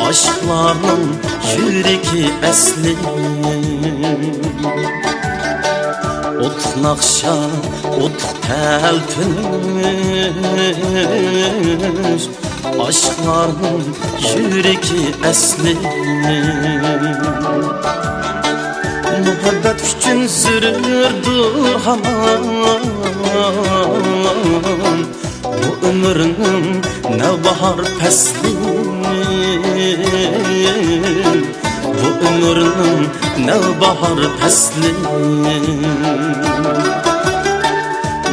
aşklarının yüreki əsli. Ot nakşa, ot təlpinmiş, aşklarının yüreki əsli. Muhabbet üçün zürürdür haman, bu ömrünün ne bahar pesli. Bu ömrünün ne bahar pesli.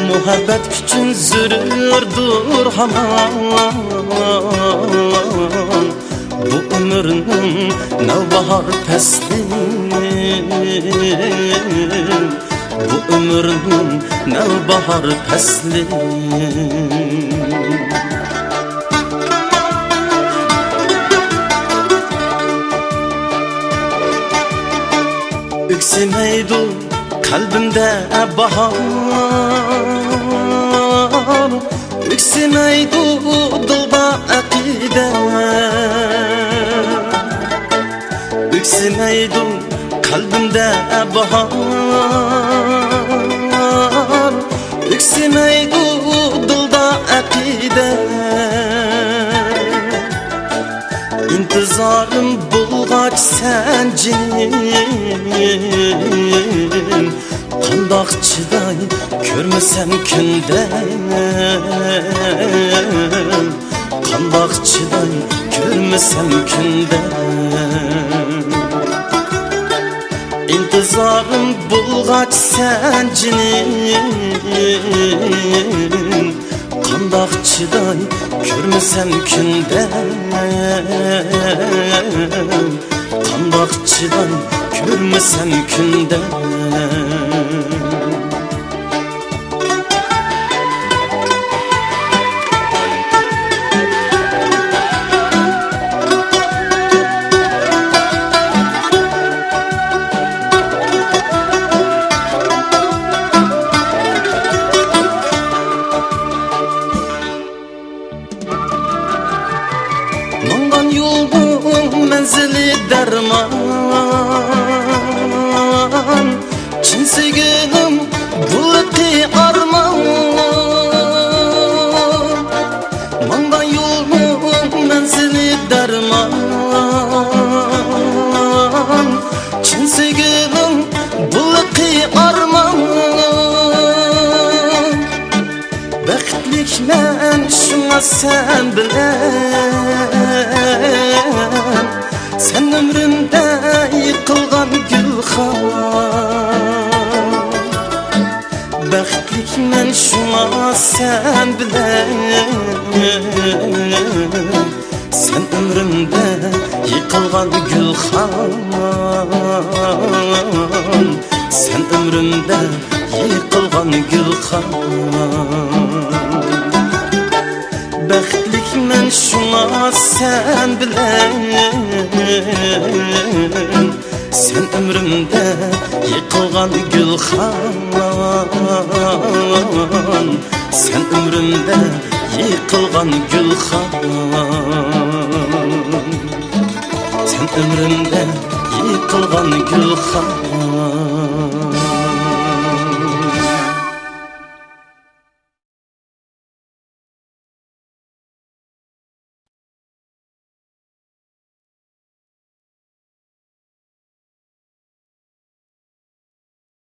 Muhabbet üçün zürürdür haman, bu ömrünün ne bahar pesli. Bu ömrünün ne bahar pesli. Öksemeydu kalbimde bahar, öksemeydu dilda akide. Öksemeydu kalbimde bahar, öksemeydu dilda akide. İntizarım bulgaç sen cinim, qandaq çıday görmesem künde. Qandaq çıday görmesem künde. İntizarım bulgaç sen cinim, qandaq çıday görmesem künde. Qandaq çıday görmesem künde. Mangan yolun menzili derman, çin sevgilim bulki arman. Mangan yolun menzili derman, çin sevgilim bulki arman. Bəxtlik mən şuna sen bilen, sen ömrümde yıkılgan gülxan. Bəxtlik mən şuna sen bilen, sen ömrümde yıkılgan gülxan. Sen ömrümde yıkılgan gülxan. Bəxtlik mən şuna sen bilen, sen ömrümde yıkılgan gülxan. Sen ömrümde yıkılgan gülxan. Sen ömrümde yıkılgan gülxan.